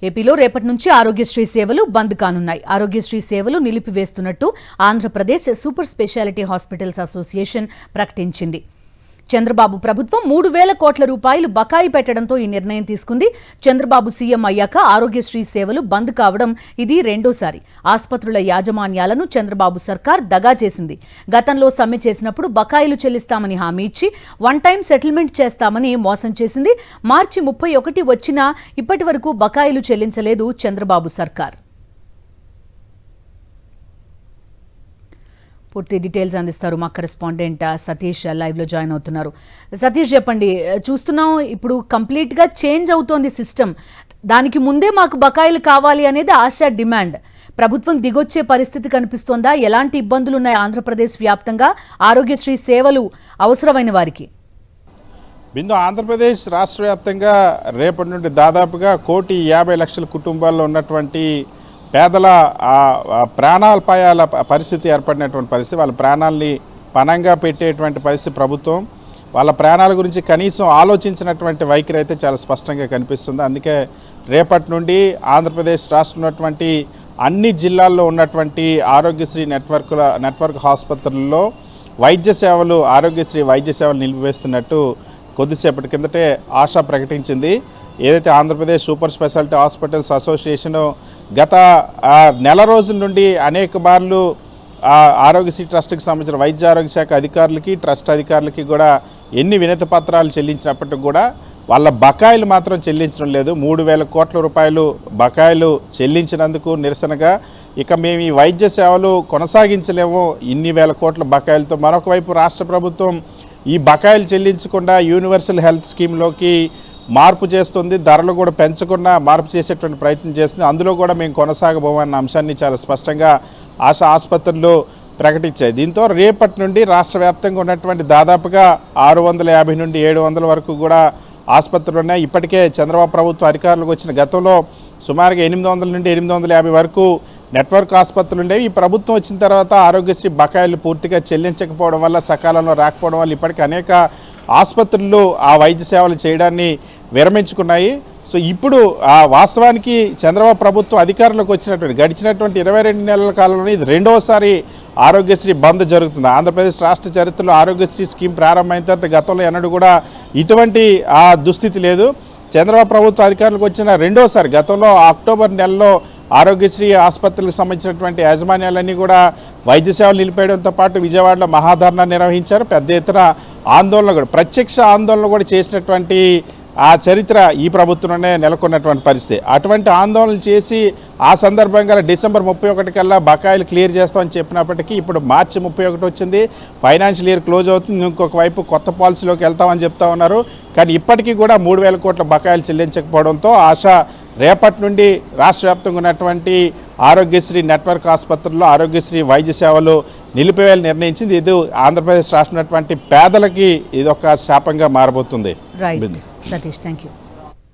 ఏపీలో రేపటి నుంచి ఆరోగ్యశ్రీ సేవలు బంద్ కానున్నాయి. ఆరోగ్యశ్రీ సేవలు నిలిపివేస్తున్నట్టు Andhra Pradesh super speciality hospitals association ప్రకటించింది. చంద్రబాబు ప్రభుత్వం 3,000 కోట్ల రూపాయలు బకాయి పెట్టడంతో ఈ నిర్ణయం తీసుకుంది. చంద్రబాబు సీఎం అయ్యాక ఆరోగ్యశ్రీ సేవలు బంద్ కావడం ఇది రెండోసారి. ఆసుపత్రుల యాజమాన్యాలను చంద్రబాబు సర్కార్ దగా చేసింది. గతంలో సమ్మె చేసినప్పుడు బకాయిలు చెల్లిస్తామని హామీ ఇచ్చి వన్ టైం సెటిల్మెంట్ చేస్తామని మోసం చేసింది. మార్చి 31 వచ్చినా ఇప్పటి వరకు బకాయిలు చెల్లించలేదు చంద్రబాబు సర్కార్. పూర్తి డీటెయిల్స్ అందిస్తారు మా కరెస్పాండెంట్ సతీష్, లైవ్ లో జాయిన్ అవుతున్నారు. సతీష్, చెప్పండి, చూస్తున్నాం ఇప్పుడు కంప్లీట్ గా చేంజ్ అవుతోంది సిస్టమ్. దానికి ముందే మాకు బకాయిలు కావాలి అనేది ఆశా డిమాండ్. ప్రభుత్వం దిగొచ్చే పరిస్థితి కనిపిస్తోందా? ఎలాంటి ఇబ్బందులు ఉన్నాయి ఆంధ్రప్రదేశ్ వ్యాప్తంగా ఆరోగ్యశ్రీ సేవలు అవసరమైన వారికి? బిందు, ఆంధ్రప్రదేశ్ రాష్ట్ర వ్యాప్తంగా రేపటి నుండి దాదాపుగా 1,50,00,000 కుటుంబాల్లో ఉన్నటువంటి పేదల ప్రాణాపాయాల పరిస్థితి ఏర్పడినటువంటి పరిస్థితి. వాళ్ళ ప్రాణాలని పణంగా పెట్టేటువంటి పరిస్థితి ప్రభుత్వం. వాళ్ళ ప్రాణాల గురించి కనీసం ఆలోచించినటువంటి వైఖరి అయితే చాలా స్పష్టంగా కనిపిస్తుంది. అందుకే రేపటి నుండి ఆంధ్రప్రదేశ్ రాష్ట్రంలో ఉన్నటువంటి అన్ని జిల్లాల్లో ఉన్నటువంటి ఆరోగ్యశ్రీ నెట్వర్క్ ఆసుపత్రుల్లో వైద్య సేవలు, ఆరోగ్యశ్రీ వైద్య సేవలు నిలిపివేస్తున్నట్టు కొద్దిసేపటి కిందటే ఆశ ప్రకటించింది. ఏదైతే Andhra Pradesh super speciality hospitals association గత నెల రోజుల నుండి అనేక మార్లు ఆరోగ్యశ్రీ ట్రస్ట్కి సంబంధించిన వైద్య ఆరోగ్య శాఖ అధికారులకి, ట్రస్ట్ అధికారులకి కూడా ఎన్ని వినతి పత్రాలు చెల్లించినప్పటికీ కూడా వాళ్ళ బకాయిలు మాత్రం చెల్లించడం లేదు. 3,000 కోట్ల రూపాయలు బకాయిలు చెల్లించినందుకు నిరసనగా ఇక మేము ఈ వైద్య సేవలు కొనసాగించలేము ఇన్ని వేల కోట్ల బకాయిలతో. మరొక వైపు రాష్ట్ర ప్రభుత్వం ఈ బకాయిలు చెల్లించకుండా యూనివర్సల్ హెల్త్ స్కీమ్లోకి మార్పు చేస్తుంది. ధరలు కూడా పెంచకుండా మార్పు చేసేటువంటి ప్రయత్నం చేస్తుంది. అందులో కూడా మేము కొనసాగబోమన్న అంశాన్ని చాలా స్పష్టంగా ఆసుపత్రులు ప్రకటించాయి. దీంతో రేపటి నుండి రాష్ట్ర వ్యాప్తంగా ఉన్నటువంటి దాదాపుగా 650 నుండి 700 వరకు కూడా ఆసుపత్రులు ఉన్నాయి. ఇప్పటికే చంద్రబాబు ప్రభుత్వం అధికారులకు వచ్చిన గతంలో సుమారుగా 800 నుండి 850 వరకు నెట్వర్క్ ఆసుపత్రులు ఉండేవి. ఈ ప్రభుత్వం వచ్చిన తర్వాత ఆరోగ్యశ్రీ బకాయిలు పూర్తిగా చెల్లించకపోవడం వల్ల, సకాలంలో రాకపోవడం వల్ల ఇప్పటికీ అనేక ఆసుపత్రులు ఆ వైద్య సేవలు చేయడాన్ని విరమించుకున్నాయి. సో ఇప్పుడు వాస్తవానికి చంద్రబాబు ప్రభుత్వం అధికారంలోకి గడిచినటువంటి 22 నెలల కాలంలో ఇది రెండవసారి ఆరోగ్యశ్రీ బంద్ జరుగుతుంది. ఆంధ్రప్రదేశ్ రాష్ట్ర చరిత్రలో ఆరోగ్యశ్రీ స్కీమ్ ప్రారంభమైన తర్వాత గతంలో ఎన్నడూ కూడా ఇటువంటి దుస్థితి లేదు. చంద్రబాబు ప్రభుత్వం అధికారులకు వచ్చిన రెండోసారి గతంలో అక్టోబర్ నెలలో ఆరోగ్యశ్రీ ఆసుపత్రులకు సంబంధించినటువంటి యాజమాన్యాలన్నీ కూడా వైద్య సేవలు నిలిపేయడంతో పాటు విజయవాడలో మహాధర్నా నిర్వహించారు. పెద్ద ఎత్తున ఆందోళన కూడా, ప్రత్యక్ష ఆందోళన కూడా చేసినటువంటి ఆ చరిత్ర ఈ ప్రభుత్వంలోనే నెలకొన్నటువంటి పరిస్థితి. అటువంటి ఆందోళనలు చేసి ఆ సందర్భంగా డిసెంబర్ 31 కల్లా బకాయిలు క్లియర్ చేస్తామని చెప్పినప్పటికీ ఇప్పుడు మార్చి 31 వచ్చింది. ఫైనాన్షియల్ ఇయర్ క్లోజ్ అవుతుంది. ఇంకొక వైపు కొత్త పాలసీలోకి వెళ్తామని చెప్తా ఉన్నారు. కానీ ఇప్పటికీ కూడా 3,000 కోట్ల బకాయిలు చెల్లించకపోవడంతో ఆశ రేపటి నుండి రాష్ట్ర వ్యాప్తంగా ఉన్నటువంటి ఆరోగ్యశ్రీ నెట్వర్క్ ఆసుపత్రుల్లో ఆరోగ్యశ్రీ వైద్య సేవలు నిలిపివేయాలని నిర్ణయించింది. ఇది ఆంధ్రప్రదేశ్ రాష్ట్రం ఉన్నటువంటి పేదలకి ఇది ఒక శాపంగా మారబోతుంది. Right Satish, thank you.